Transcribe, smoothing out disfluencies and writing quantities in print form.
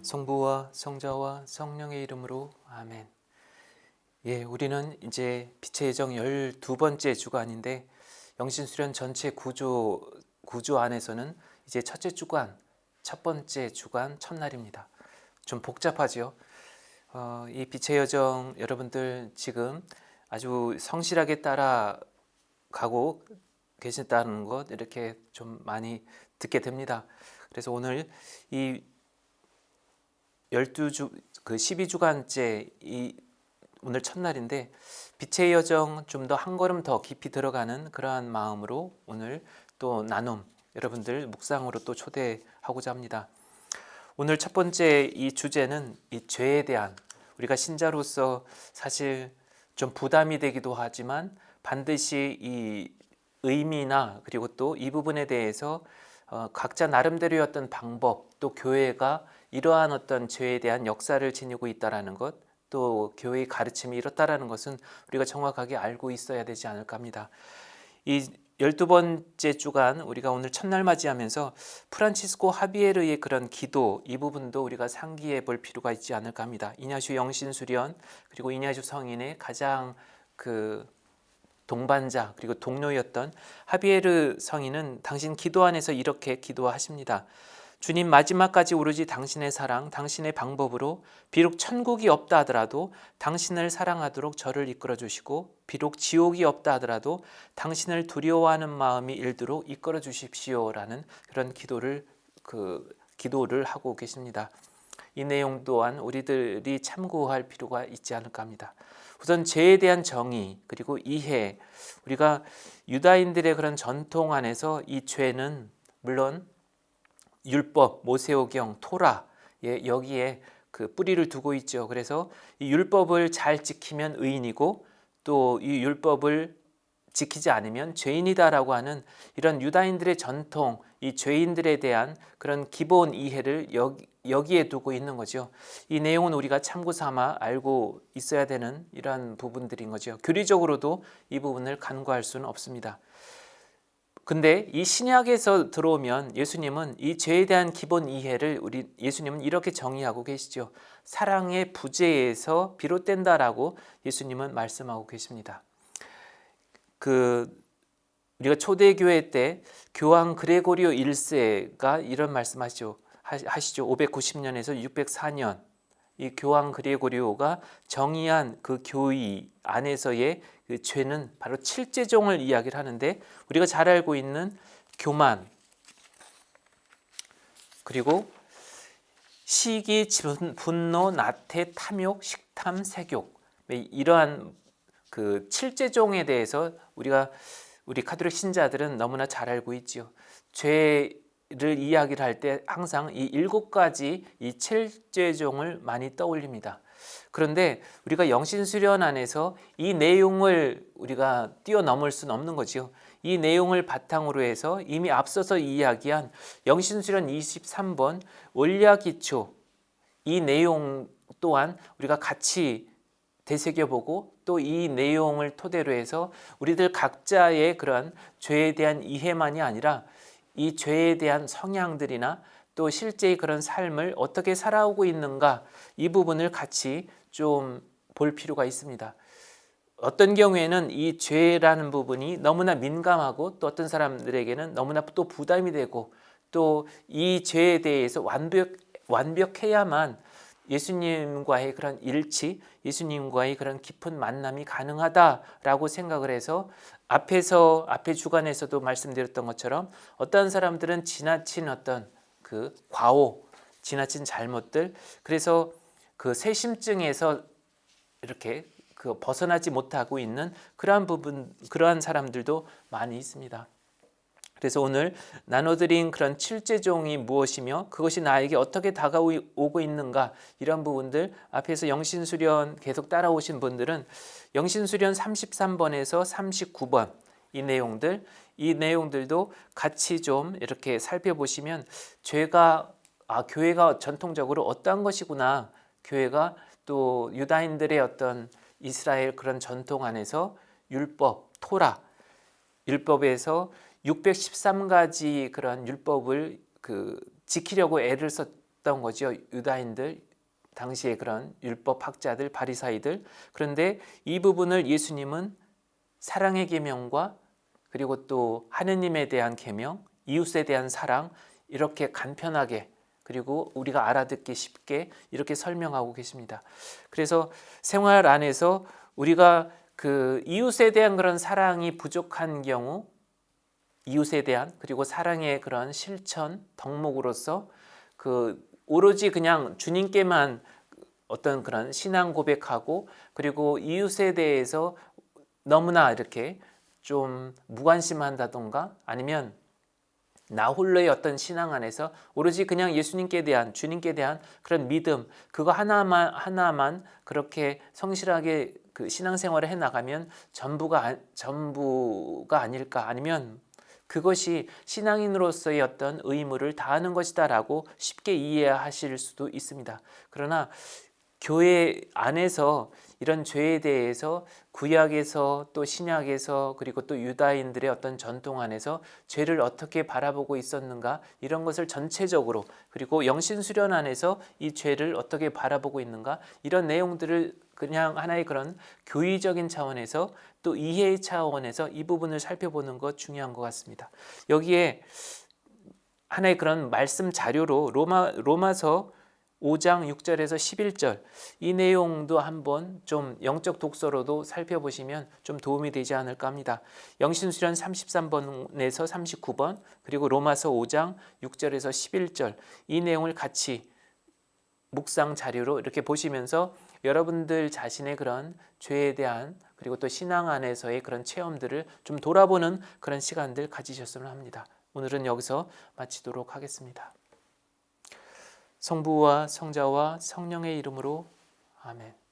성부와 성자와 성령의 이름으로 아멘. 예, 우리는 이제 빛의 예정 12번째 주간인데 영신수련 전체 구조 안에서는 이제 첫째 주간, 첫 번째 주간 첫날입니다. 좀 복잡하죠. 이 빛의 여정 여러분들 지금 아주 성실하게 따라가고 계신다는 것 이렇게 좀 많이 듣게 됩니다. 그래서 오늘 이 12주간째 오늘 첫날인데 빛의 여정 좀 더 한 걸음 더 깊이 들어가는 그러한 마음으로 오늘 또 나눔 여러분들 묵상으로 또 초대하고자 합니다. 오늘 첫 번째 이 주제는 이 죄에 대한 우리가 신자로서 사실 좀 부담이 되기도 하지만 반드시 이 의미나 그리고 또 이 부분에 대해서 각자 나름대로의 어떤 방법 또 교회가 이러한 어떤 죄에 대한 역사를 지니고 있다는 것 또 교회의 가르침이 이렇다라는 것은 우리가 정확하게 알고 있어야 되지 않을까 합니다. 이 12번째 주간 우리가 오늘 첫날 맞이하면서 프란치스코 하비에르의 그런 기도 이 부분도 우리가 상기해 볼 필요가 있지 않을까 합니다. 이냐슈 영신수련 그리고 이냐슈 성인의 가장 동반자 그리고 동료였던 하비에르 성인은 당신 기도 안에서 이렇게 기도하십니다. 주님, 마지막까지 오로지 당신의 사랑, 당신의 방법으로 비록 천국이 없다 하더라도 당신을 사랑하도록 저를 이끌어 주시고 비록 지옥이 없다 하더라도 당신을 두려워하는 마음이 일도록 이끌어 주십시오라는 그런 기도를 하고 계십니다. 이 내용 또한 우리들이 참고할 필요가 있지 않을까 합니다. 우선 죄에 대한 정의 그리고 이해, 우리가 유다인들의 그런 전통 안에서 이 죄는 물론 율법, 모세오경, 토라 여기에 그 뿌리를 두고 있죠. 그래서 이 율법을 잘 지키면 의인이고 또 이 율법을 지키지 않으면 죄인이다라고 하는 이런 유다인들의 전통, 이 죄인들에 대한 그런 기본 이해를 여기에 두고 있는 거죠. 이 내용은 우리가 참고 삼아 알고 있어야 되는 이러한 부분들인 거죠. 교리적으로도 이 부분을 간과할 수는 없습니다. 근데 이 신약에서 들어오면 예수님은 이 죄에 대한 기본 이해를 예수님은 이렇게 정의하고 계시죠. 사랑의 부재에서 비롯된다라고 예수님은 말씀하고 계십니다. 우리가 초대교회 때 교황 그레고리오 1세가 이런 말씀하시죠. 590년에서 604년 이 교황 그레고리오가 정의한 그 교의 안에서의 그 죄는 바로 칠죄종을 이야기를 하는데 우리가 잘 알고 있는 교만 그리고 시기, 분노, 나태, 탐욕, 식탐, 색욕 이러한 그 칠죄종에 대해서 우리 가톨릭 신자들은 너무나 잘 알고 있지요. 죄를 이야기를 할 때 항상 이 7가지 이 칠죄종을 많이 떠올립니다. 그런데 우리가 영신수련 안에서 이 내용을 우리가 뛰어넘을 수는 없는 거죠. 이 내용을 바탕으로 해서 이미 앞서서 이야기한 영신수련 23번 원리기초 이 내용 또한 우리가 같이 되새겨보고 또 이 내용을 토대로 해서 우리들 각자의 그런 죄에 대한 이해만이 아니라 이 죄에 대한 성향들이나 또 실제의 그런 삶을 어떻게 살아오고 있는가 이 부분을 같이 좀 볼 필요가 있습니다. 어떤 경우에는 이 죄라는 부분이 너무나 민감하고 또 어떤 사람들에게는 너무나 또 부담이 되고 또 이 죄에 대해서 완벽해야만 예수님과의 그런 일치, 예수님과의 그런 깊은 만남이 가능하다라고 생각을 해서 앞에 주간에서도 말씀드렸던 것처럼 어떤 사람들은 지나친 어떤 그 과오, 지나친 잘못들, 그래서 그 세심증에서 이렇게 벗어나지 못하고 있는 그러한 사람들도 많이 있습니다. 그래서 오늘 나눠드린 그런 칠죄종이 무엇이며 그것이 나에게 어떻게 다가오고 있는가 이런 부분들 앞에서 영신수련 계속 따라오신 분들은 영신수련 33번에서 39번 이 내용들도 같이 좀 이렇게 살펴보시면 교회가 전통적으로 어떠한 것이구나, 교회가 또 유다인들의 어떤 이스라엘 그런 전통 안에서 율법, 토라, 율법에서 613가지 그런 율법을 지키려고 애를 있었던 거죠. 유다인들, 당시에 그런 율법 학자들, 바리사이들. 그런데 이 부분을 예수님은 사랑의 계명과 그리고 또 하느님에 대한 계명, 이웃에 대한 사랑, 이렇게 간편하게 그리고 우리가 알아듣기 쉽게 이렇게 설명하고 계십니다. 그래서 생활 안에서 우리가 그 이웃에 대한 그런 사랑이 부족한 경우, 이웃에 대한 그리고 사랑의 그런 실천 덕목으로서 그 오로지 그냥 주님께만 어떤 그런 신앙 고백하고 그리고 이웃에 대해서 너무나 이렇게 좀 무관심한다던가 아니면 나 홀로의 어떤 신앙 안에서 오로지 그냥 예수님께 대한 주님께 대한 그런 믿음 그거 하나만 그렇게 성실하게 그 신앙생활을 해 나가면 전부가 아닐까 아니면 그것이 신앙인으로서의 어떤 의무를 다하는 것이다라고 쉽게 이해하실 수도 있습니다. 그러나 교회 안에서 이런 죄에 대해서 구약에서 또 신약에서 그리고 또 유다인들의 어떤 전통 안에서 죄를 어떻게 바라보고 있었는가 이런 것을 전체적으로 그리고 영신수련 안에서 이 죄를 어떻게 바라보고 있는가 이런 내용들을 그냥 하나의 그런 교의적인 차원에서 또 이해의 차원에서 이 부분을 살펴보는 것 중요한 것 같습니다. 여기에 하나의 그런 말씀 자료로 로마서 5장 6절에서 11절 이 내용도 한번 좀 영적 독서로도 살펴보시면 좀 도움이 되지 않을까 합니다. 영신수련 33번에서 39번 그리고 로마서 5장 6절에서 11절 이 내용을 같이 묵상 자료로 이렇게 보시면서 여러분들 자신의 그런 죄에 대한 그리고 또 신앙 안에서의 그런 체험들을 좀 돌아보는 그런 시간들 가지셨으면 합니다. 오늘은 여기서 마치도록 하겠습니다. 성부와 성자와 성령의 이름으로 아멘.